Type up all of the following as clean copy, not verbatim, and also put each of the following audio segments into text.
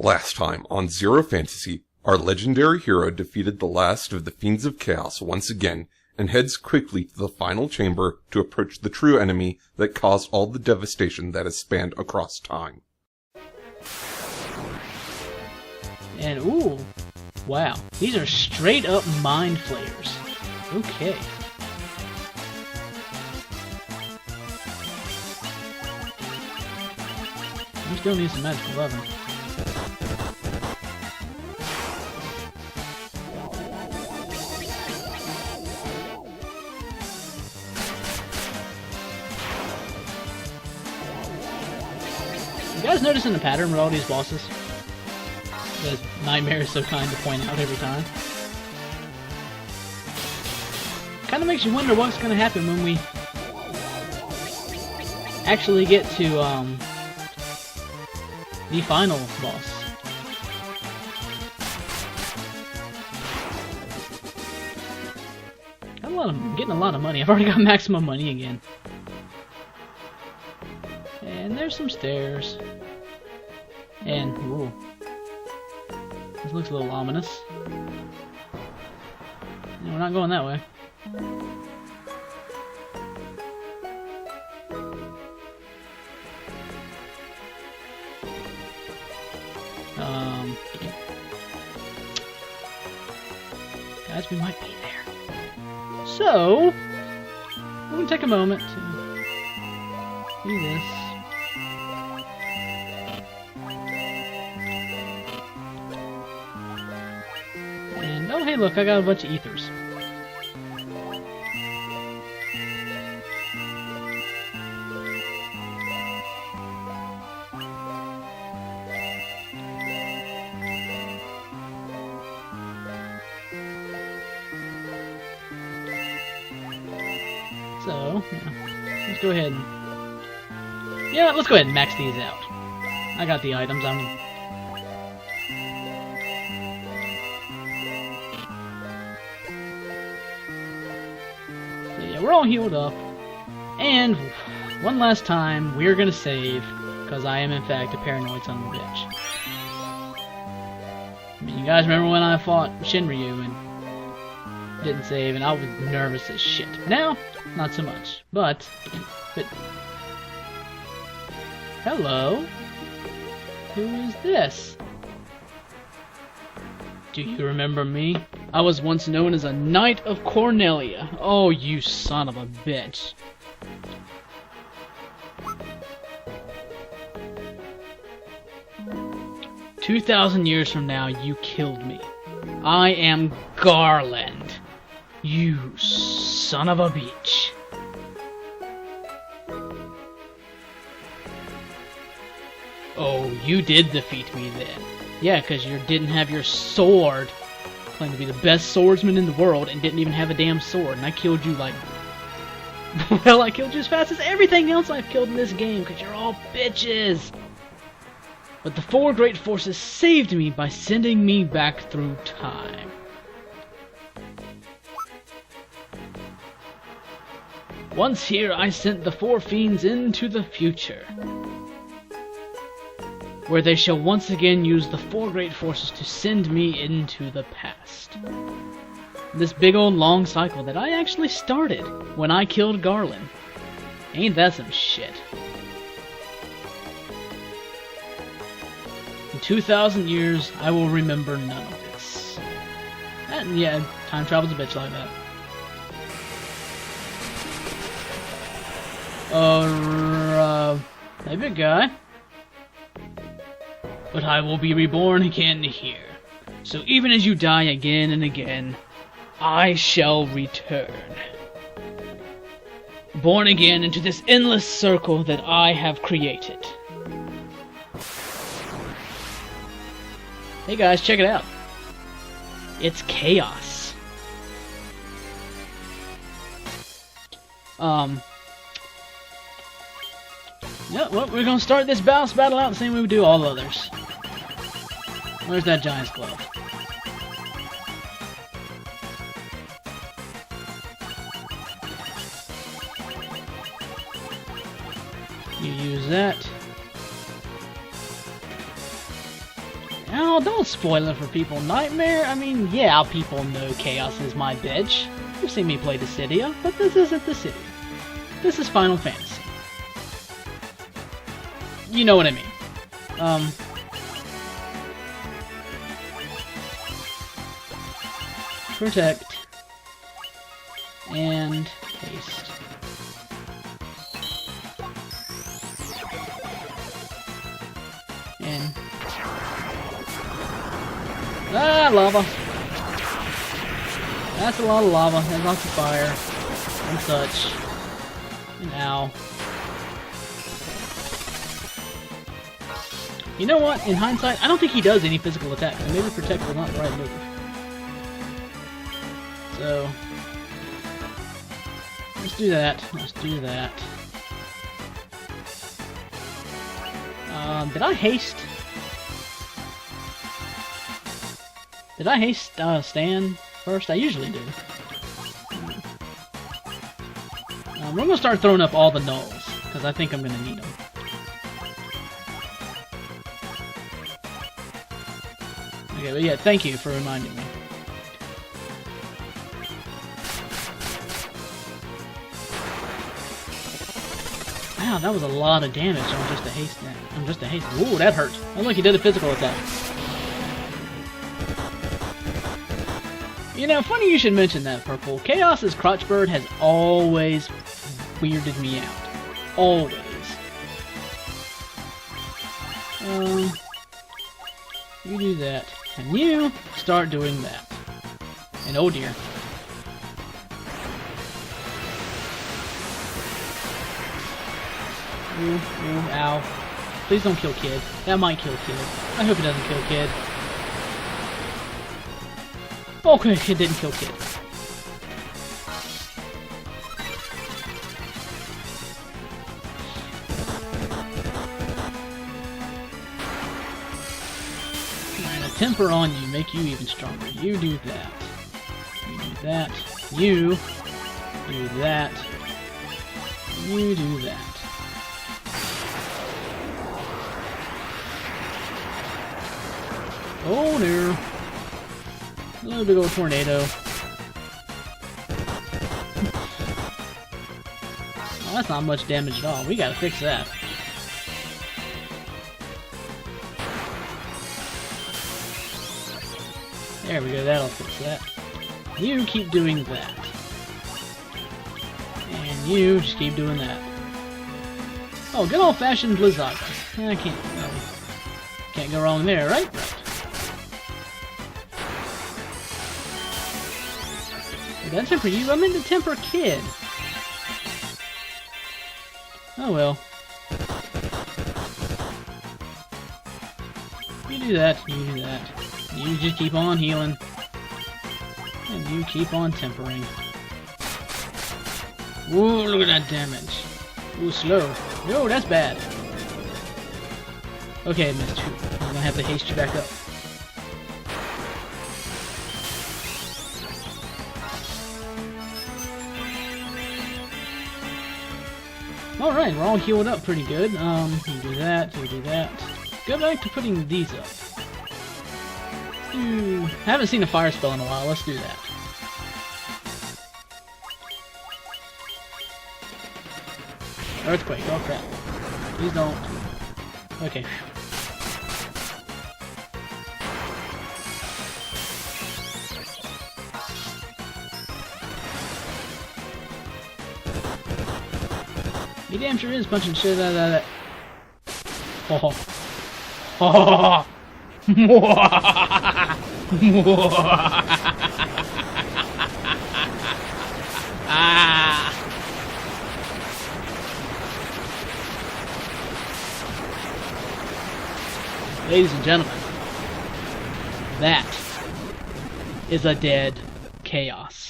Last time on Xero Fantasy, our legendary hero defeated the last of the Fiends of Chaos once again, and heads quickly to the final chamber to approach the true enemy that caused all the devastation that has spanned across time. And ooh, wow, these are straight up mind flayers. Okay. We still need some magical weapon. You guys noticing the pattern with all these bosses? Because Nightmare is so kind to point out every time. Kind of makes you wonder what's going to happen when we actually get to the final boss. I'm getting a lot of money. I've already got maximum money again. And there's some stairs. And, ooh. This looks a little ominous. And we're not going that way. Guys, we might be there. So, I'm going to take a moment to do this. And, oh hey look, I got a bunch of ethers. So, yeah, let's go ahead and... Yeah, let's go ahead and max these out. I got the items, so yeah, we're all healed up. And one last time, we're gonna save, because I am in fact a paranoid son of a bitch. I mean, you guys remember when I fought Shinryu and didn't save, and I was nervous as shit. Now, not so much. But hello? Who is this? Do you remember me? I was once known as a Knight of Cornelia. Oh, you son of a bitch. "2,000 years from now, you killed me. I am Garland. You son of a bitch." Oh, you did defeat me then. Yeah, because you didn't have your sword. Claimed to be the best swordsman in the world and didn't even have a damn sword. And I killed you like... well, I killed you as fast as everything else I've killed in this game, because you're all bitches. But the four great forces saved me by sending me back through time. Once here, I sent the four fiends into the future, where they shall once again use the four great forces to send me into the past. This big old long cycle that I actually started when I killed Garland. Ain't that some shit? In 2,000 years, I will remember none of this. And yeah, time travel's a bitch like that. Hey big guy. But I will be reborn again here. So even as you die again and again, I shall return. Born again into this endless circle that I have created. Hey guys, check it out. It's chaos. Yeah, well, we're gonna start this boss battle out the same way we do all others. Where's that giant's glove? You use that. Oh, don't spoil it for people. Nightmare? I mean, yeah, people know Chaos is my bitch. You've seen me play Dissidia, but this isn't Dissidia. This is Final Fantasy. You know what I mean. Protect. And haste. And... ah, lava. That's a lot of lava, and lots of fire, and such. And ow. You know what? In hindsight, I don't think he does any physical attacks, and maybe Protect was not the right move. So... let's do that. Let's do that. Did I haste? Did I haste Stan first? I usually do. We're gonna start throwing up all the nulls, because I think I'm gonna need them. Okay, but yeah, thank you for reminding me. Wow, that was a lot of damage on just a haste. Ooh, that hurt. Oh look, he did a physical attack. You know, funny you should mention that, Purple. Chaos's crotch bird has always weirded me out. Always. You do that. And you start doing that. And oh dear. Ooh, ooh, ow. Please don't kill Kid. That might kill Kid. I hope it doesn't kill Kid. Okay, it didn't kill Kid. And a temper on you, make you even stronger. You do that. You do that. You do that. You do that. Oh no. Hello, big old tornado. Oh, that's not much damage at all. We gotta fix that. There we go, that'll fix that. You keep doing that. And you just keep doing that. Oh, good old-fashioned Blizzaga. I can't go wrong there, right? Right. Did I temper you? I meant to temper Kid. Oh well. You do that, you do that. You just keep on healing. And you keep on tempering. Whoa, look at that damage. Ooh, slow. No, that's bad. Okay, I missed you. I'm gonna have to haste you back up. Alright, we're all healed up pretty good. You do that, you do that. Go back to putting these up. I haven't seen a fire spell in a while, let's do that. Earthquake, oh crap. Please don't. Okay. He damn sure is punching shit out of that. Oh. Oh. Ah. Ladies and gentlemen, that is a dead Chaos.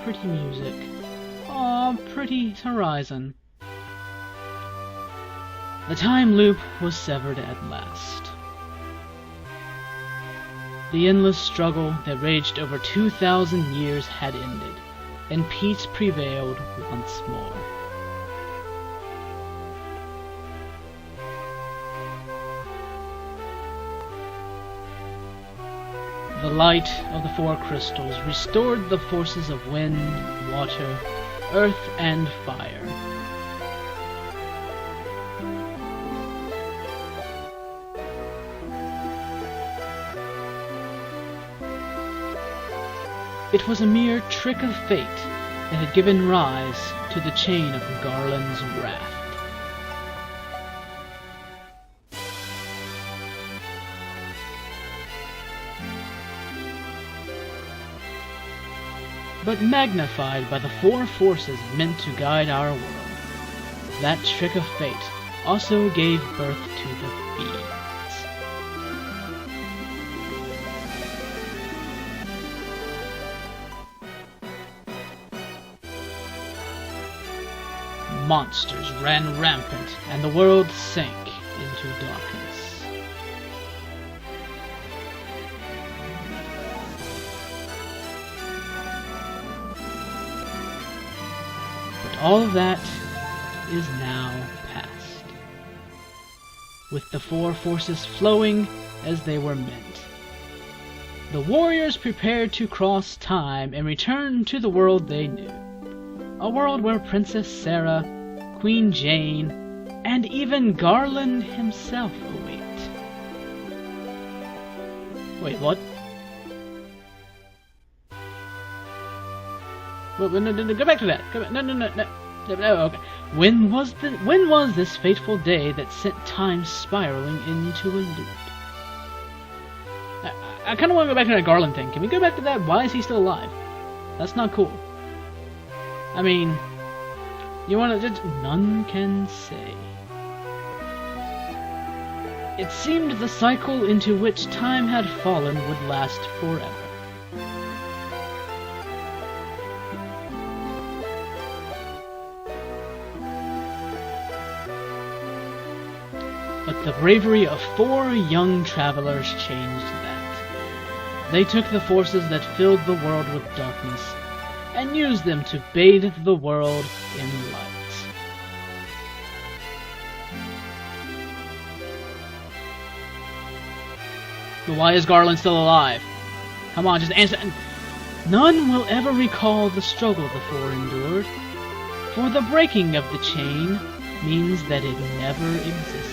Pretty music. Aw, pretty horizon. The time loop was severed at last. The endless struggle that raged over 2,000 years had ended, and peace prevailed once more. The light of the four crystals restored the forces of wind, water, earth, and fire. It was a mere trick of fate that had given rise to the chain of Garland's wrath. But magnified by the four forces meant to guide our world, that trick of fate also gave birth to the Fiends. Monsters ran rampant, and the world sank into darkness. But all of that is now past, with the four forces flowing as they were meant. The warriors prepared to cross time and return to the world they knew. A world where Princess Sarah, Queen Jane, and even Garland himself await. Wait, what? Well, no, go back to that. Go back. No, okay. When was this fateful day that sent time spiraling into a loop? I kind of want to go back to that Garland thing. Can we go back to that? Why is he still alive? That's not cool. I mean, you want to just... None can say. It seemed the cycle into which time had fallen would last forever. But the bravery of four young travelers changed that. They took the forces that filled the world with darkness and used them to bathe the world in light. But why is Garland still alive? Come on, just answer. None will ever recall the struggle the four endured, for the breaking of the chain means that it never existed.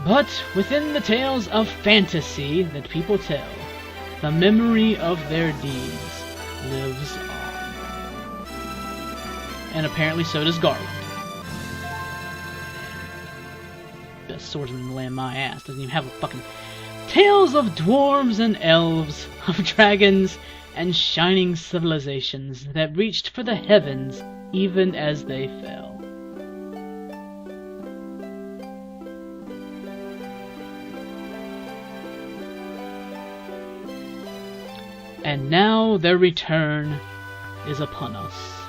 But within the tales of fantasy that people tell, the memory of their deeds lives on. And apparently so does Garland. Best swordsman in the land, my ass. Doesn't even have a fucking... Tales of dwarves and elves, of dragons and shining civilizations that reached for the heavens even as they fell. And now their return is upon us,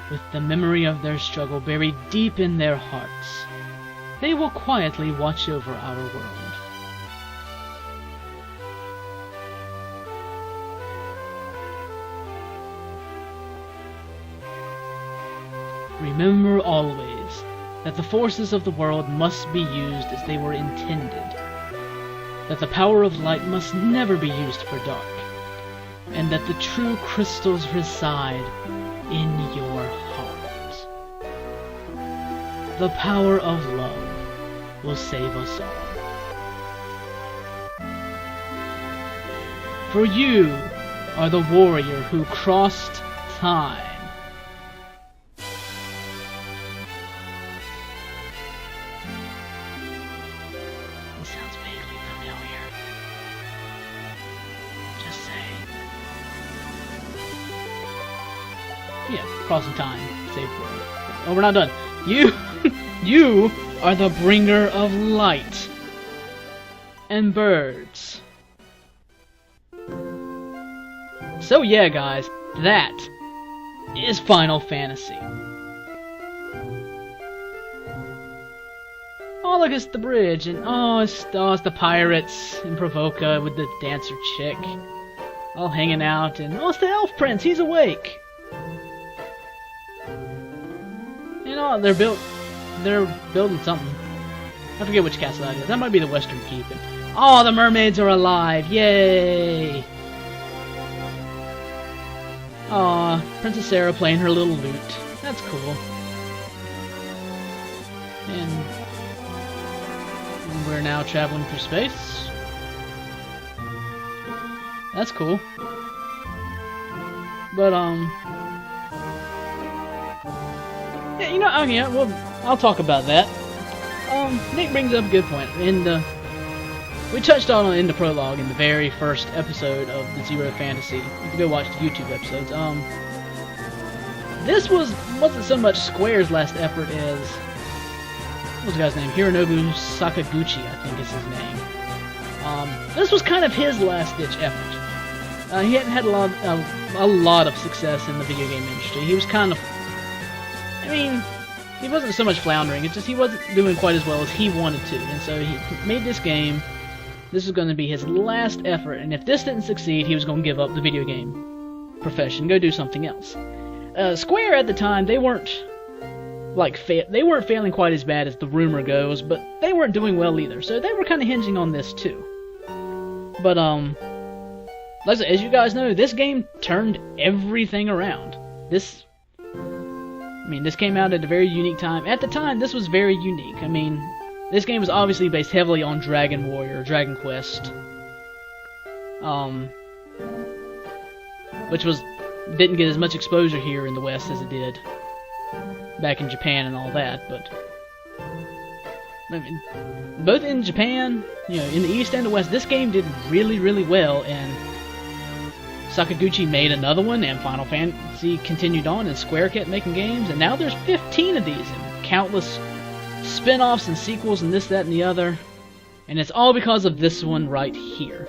with the memory of their struggle buried deep in their hearts. They will quietly watch over our world. Remember always that the forces of the world must be used as they were intended, that the power of light must never be used for dark, and that the true crystals reside in your heart. The power of love will save us all. For you are the warrior who crossed time. This sounds vaguely familiar. Just saying. Yeah, crossing time, save the world. Oh, we're not done. You are the bringer of light and birds. So yeah, guys, that is Final Fantasy. Oh, look, it's the bridge, and it's the pirates in Provoca with the dancer chick, all hanging out, and it's the elf prince. He's awake. And they're building something. I forget which castle that is. That might be the Western Keep. And, the mermaids are alive! Yay! Princess Sarah playing her little lute. That's cool. And we're now traveling through space. That's cool. But, yeah, well, I'll talk about that. Nick brings up a good point. We touched on it in the prologue in the very first episode of the Xero Fantasy. You can go watch the YouTube episodes. This wasn't so much Square's last effort as, what was the guy's name? Hironobu Sakaguchi, I think is his name. This was kind of his last-ditch effort. He hadn't had a lot of success in the video game industry. He was kind of, he wasn't so much floundering. It's just he wasn't doing quite as well as he wanted to, and so he made this game. This was going to be his last effort, and if this didn't succeed, he was going to give up the video game profession, go do something else. Square at the time, they weren't failing quite as bad as the rumor goes, but they weren't doing well either, so they were kind of hinging on this too. But like I said, as you guys know, this game turned everything around. This came out at a very unique time. At the time, this was very unique. This game was obviously based heavily on Dragon Warrior, Dragon Quest, which didn't get as much exposure here in the West as it did back in Japan and all that. But both in Japan, in the East and the West, this game did really, really well, and Sakaguchi made another one, and Final Fantasy continued on, and Square kept making games, and now there's 15 of these, and countless spin-offs and sequels and this, that, and the other, and it's all because of this one right here.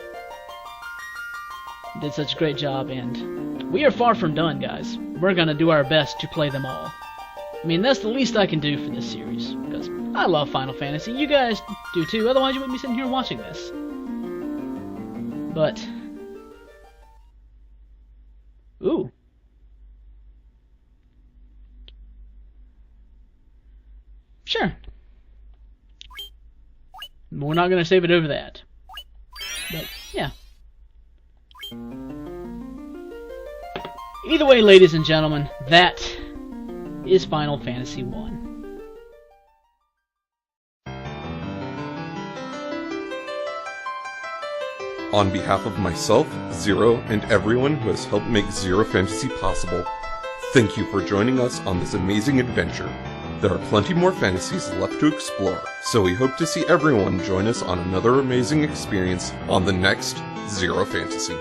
Did such a great job, and we are far from done, guys. We're gonna do our best to play them all. That's the least I can do for this series, because I love Final Fantasy. You guys do too, otherwise you wouldn't be sitting here watching this. But ooh. Sure. We're not going to save it over that. But, yeah. Either way, ladies and gentlemen, that is Final Fantasy I. On behalf of myself, Xero, and everyone who has helped make Xero Fantasy possible, thank you for joining us on this amazing adventure. There are plenty more fantasies left to explore, so we hope to see everyone join us on another amazing experience on the next Xero Fantasy.